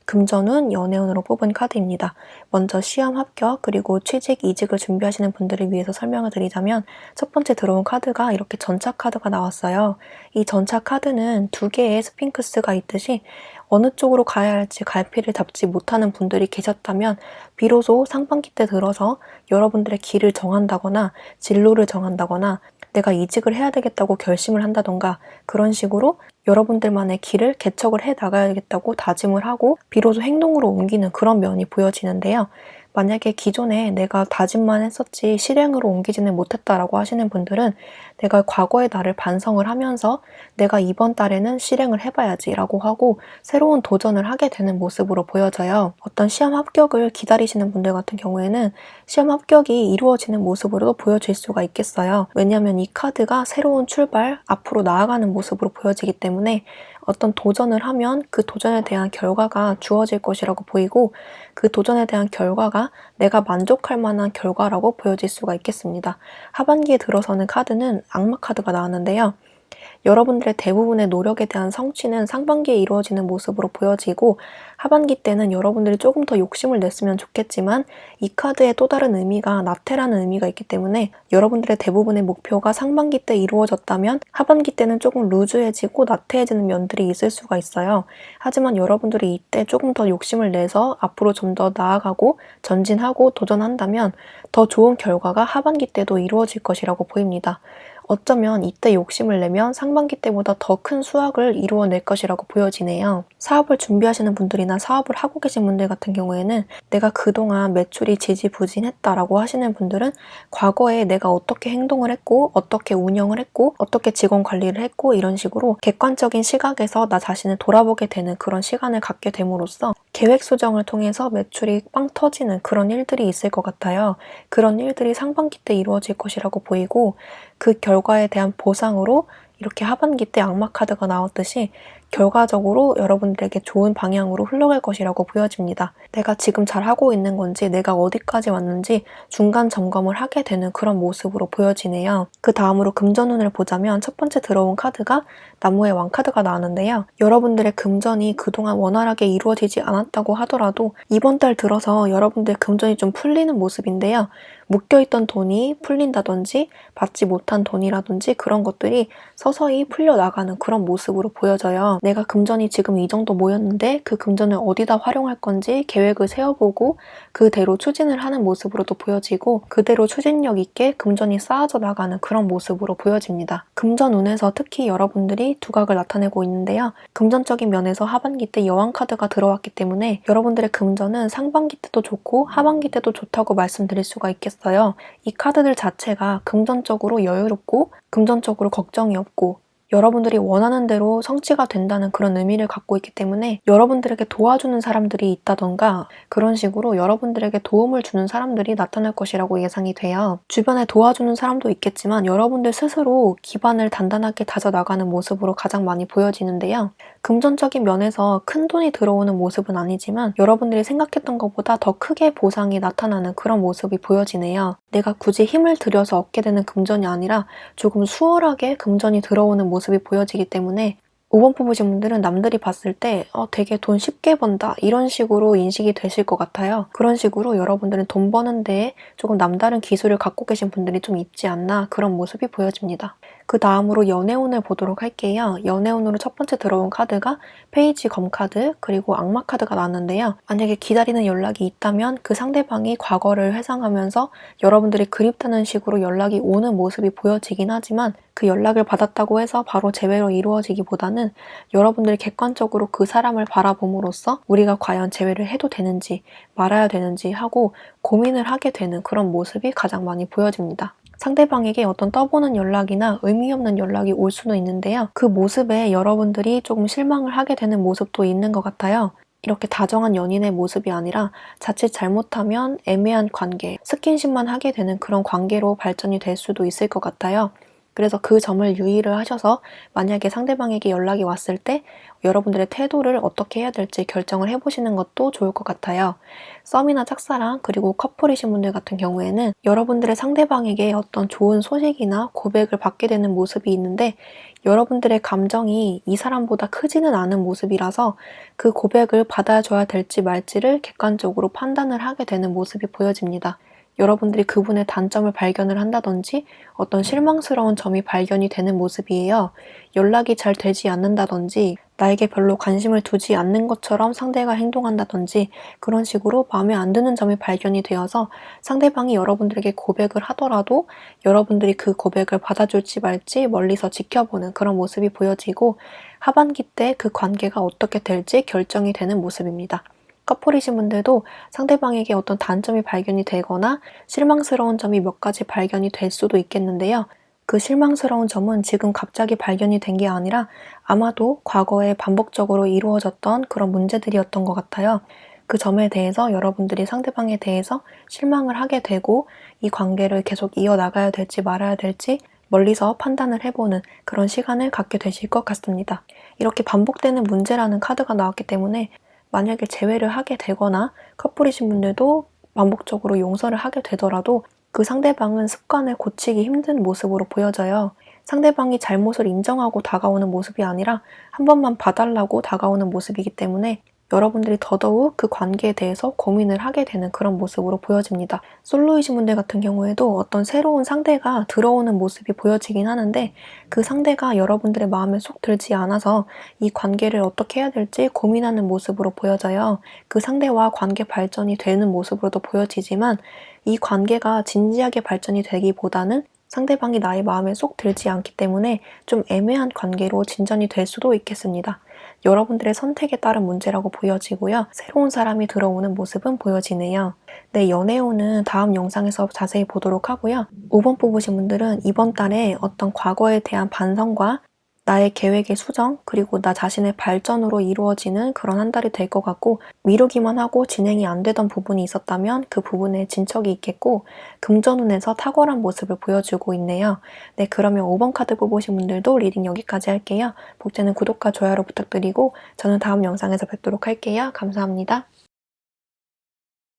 금전운, 연애운으로 뽑은 카드입니다. 먼저 시험 합격 그리고 취직, 이직을 준비하시는 분들을 위해서 설명을 드리자면 첫 번째 들어온 카드가 이렇게 전차 카드가 나왔어요. 이 전차 카드는 2개의 스핑크스가 있듯이 어느 쪽으로 가야 할지 갈피를 잡지 못하는 분들이 계셨다면 비로소 상반기 때 들어서 여러분들의 길을 정한다거나 진로를 정한다거나 내가 이직을 해야 되겠다고 결심을 한다던가 그런 식으로 여러분들만의 길을 개척을 해 나가야겠다고 다짐을 하고 비로소 행동으로 옮기는 그런 면이 보여지는데요. 만약에 기존에 내가 다짐만 했었지 실행으로 옮기지는 못했다라고 하시는 분들은 내가 과거의 나를 반성을 하면서 내가 이번 달에는 실행을 해봐야지 라고 하고 새로운 도전을 하게 되는 모습으로 보여져요. 어떤 시험 합격을 기다리시는 분들 같은 경우에는 시험 합격이 이루어지는 모습으로도 보여질 수가 있겠어요. 왜냐하면 이 카드가 새로운 출발, 앞으로 나아가는 모습으로 보여지기 때문에 어떤 도전을 하면 그 도전에 대한 결과가 주어질 것이라고 보이고 그 도전에 대한 결과가 내가 만족할 만한 결과라고 보여질 수가 있겠습니다. 하반기에 들어서는 카드는 악마 카드가 나왔는데요. 여러분들의 대부분의 노력에 대한 성취는 상반기에 이루어지는 모습으로 보여지고 하반기 때는 여러분들이 조금 더 욕심을 냈으면 좋겠지만 이 카드의 또 다른 의미가 나태라는 의미가 있기 때문에 여러분들의 대부분의 목표가 상반기 때 이루어졌다면 하반기 때는 조금 루즈해지고 나태해지는 면들이 있을 수가 있어요. 하지만 여러분들이 이때 조금 더 욕심을 내서 앞으로 좀 더 나아가고 전진하고 도전한다면 더 좋은 결과가 하반기 때도 이루어질 것이라고 보입니다. 어쩌면 이때 욕심을 내면 상반기 때보다 더 큰 수확을 이루어낼 것이라고 보여지네요. 사업을 준비하시는 분들이나 사업을 하고 계신 분들 같은 경우에는 내가 그동안 매출이 지지부진했다라고 하시는 분들은 과거에 내가 어떻게 행동을 했고 어떻게 운영을 했고 어떻게 직원 관리를 했고 이런 식으로 객관적인 시각에서 나 자신을 돌아보게 되는 그런 시간을 갖게 됨으로써 계획 수정을 통해서 매출이 빵 터지는 그런 일들이 있을 것 같아요. 그런 일들이 상반기 때 이루어질 것이라고 보이고 그 결과에 대한 보상으로 이렇게 하반기 때 악마 카드가 나왔듯이 결과적으로 여러분들에게 좋은 방향으로 흘러갈 것이라고 보여집니다. 내가 지금 잘하고 있는 건지 내가 어디까지 왔는지 중간 점검을 하게 되는 그런 모습으로 보여지네요. 그 다음으로 금전운을 보자면 첫 번째 들어온 카드가 나무의 왕 카드가 나왔는데요. 여러분들의 금전이 그동안 원활하게 이루어지지 않았다고 하더라도 이번 달 들어서 여러분들 금전이 좀 풀리는 모습인데요. 묶여있던 돈이 풀린다든지 받지 못한 돈이라든지 그런 것들이 서서히 풀려나가는 그런 모습으로 보여져요. 내가 금전이 지금 이 정도 모였는데 그 금전을 어디다 활용할 건지 계획을 세워보고 그대로 추진을 하는 모습으로도 보여지고 그대로 추진력 있게 금전이 쌓아져 나가는 그런 모습으로 보여집니다. 금전운에서 특히 여러분들이 두각을 나타내고 있는데요. 금전적인 면에서 하반기 때 여왕 카드가 들어왔기 때문에 여러분들의 금전은 상반기 때도 좋고 하반기 때도 좋다고 말씀드릴 수가 있겠어요. 이 카드들 자체가 금전적으로 여유롭고 금전적으로 걱정이 없고 여러분들이 원하는 대로 성취가 된다는 그런 의미를 갖고 있기 때문에 여러분들에게 도와주는 사람들이 있다던가 그런 식으로 여러분들에게 도움을 주는 사람들이 나타날 것이라고 예상이 돼요. 주변에 도와주는 사람도 있겠지만 여러분들 스스로 기반을 단단하게 다져나가는 모습으로 가장 많이 보여지는데요. 금전적인 면에서 큰 돈이 들어오는 모습은 아니지만 여러분들이 생각했던 것보다 더 크게 보상이 나타나는 그런 모습이 보여지네요. 내가 굳이 힘을 들여서 얻게 되는 금전이 아니라 조금 수월하게 금전이 들어오는 모습이 보여지기 때문에 5번 뽑으신 분들은 남들이 봤을 때 되게 돈 쉽게 번다 이런 식으로 인식이 되실 것 같아요. 그런 식으로 여러분들은 돈 버는 데에 조금 남다른 기술을 갖고 계신 분들이 좀 있지 않나 그런 모습이 보여집니다. 그 다음으로 연애운을 보도록 할게요. 연애운으로 첫 번째 들어온 카드가 페이지 검 카드 그리고 악마 카드가 나왔는데요. 만약에 기다리는 연락이 있다면 그 상대방이 과거를 회상하면서 여러분들이 그립다는 식으로 연락이 오는 모습이 보여지긴 하지만 그 연락을 받았다고 해서 바로 재회로 이루어지기보다는 여러분들이 객관적으로 그 사람을 바라봄으로써 우리가 과연 재회를 해도 되는지 말아야 되는지 하고 고민을 하게 되는 그런 모습이 가장 많이 보여집니다. 상대방에게 어떤 떠보는 연락이나 의미 없는 연락이 올 수도 있는데요. 그 모습에 여러분들이 조금 실망을 하게 되는 모습도 있는 것 같아요. 이렇게 다정한 연인의 모습이 아니라 자칫 잘못하면 애매한 관계, 스킨십만 하게 되는 그런 관계로 발전이 될 수도 있을 것 같아요. 그래서 그 점을 유의를 하셔서 만약에 상대방에게 연락이 왔을 때 여러분들의 태도를 어떻게 해야 될지 결정을 해보시는 것도 좋을 것 같아요. 썸이나 짝사랑 그리고 커플이신 분들 같은 경우에는 여러분들의 상대방에게 어떤 좋은 소식이나 고백을 받게 되는 모습이 있는데 여러분들의 감정이 이 사람보다 크지는 않은 모습이라서 그 고백을 받아줘야 될지 말지를 객관적으로 판단을 하게 되는 모습이 보여집니다. 여러분들이 그분의 단점을 발견을 한다든지 어떤 실망스러운 점이 발견이 되는 모습이에요. 연락이 잘 되지 않는다든지 나에게 별로 관심을 두지 않는 것처럼 상대가 행동한다든지 그런 식으로 마음에 안 드는 점이 발견이 되어서 상대방이 여러분들에게 고백을 하더라도 여러분들이 그 고백을 받아줄지 말지 멀리서 지켜보는 그런 모습이 보여지고 하반기 때 그 관계가 어떻게 될지 결정이 되는 모습입니다. 커플이신 분들도 상대방에게 어떤 단점이 발견이 되거나 실망스러운 점이 몇 가지 발견이 될 수도 있겠는데요. 그 실망스러운 점은 지금 갑자기 발견이 된 게 아니라 아마도 과거에 반복적으로 이루어졌던 그런 문제들이었던 것 같아요. 그 점에 대해서 여러분들이 상대방에 대해서 실망을 하게 되고 이 관계를 계속 이어나가야 될지 말아야 될지 멀리서 판단을 해보는 그런 시간을 갖게 되실 것 같습니다. 이렇게 반복되는 문제라는 카드가 나왔기 때문에 만약에 재회를 하게 되거나 커플이신 분들도 반복적으로 용서를 하게 되더라도 그 상대방은 습관을 고치기 힘든 모습으로 보여져요. 상대방이 잘못을 인정하고 다가오는 모습이 아니라 한 번만 봐달라고 다가오는 모습이기 때문에 여러분들이 더더욱 그 관계에 대해서 고민을 하게 되는 그런 모습으로 보여집니다. 솔로이신 분들 같은 경우에도 어떤 새로운 상대가 들어오는 모습이 보여지긴 하는데 그 상대가 여러분들의 마음에 쏙 들지 않아서 이 관계를 어떻게 해야 될지 고민하는 모습으로 보여져요. 그 상대와 관계 발전이 되는 모습으로도 보여지지만 이 관계가 진지하게 발전이 되기보다는 상대방이 나의 마음에 쏙 들지 않기 때문에 좀 애매한 관계로 진전이 될 수도 있겠습니다. 여러분들의 선택에 따른 문제라고 보여지고요. 새로운 사람이 들어오는 모습은 보여지네요. 네, 연애운은 다음 영상에서 자세히 보도록 하고요. 5번 뽑으신 분들은 이번 달에 어떤 과거에 대한 반성과 나의 계획의 수정, 그리고 나 자신의 발전으로 이루어지는 그런 한 달이 될 것 같고 미루기만 하고 진행이 안 되던 부분이 있었다면 그 부분에 진척이 있겠고 금전운에서 탁월한 모습을 보여주고 있네요. 네, 그러면 5번 카드 뽑으신 분들도 리딩 여기까지 할게요. 복제는 구독과 좋아요로 부탁드리고 저는 다음 영상에서 뵙도록 할게요. 감사합니다.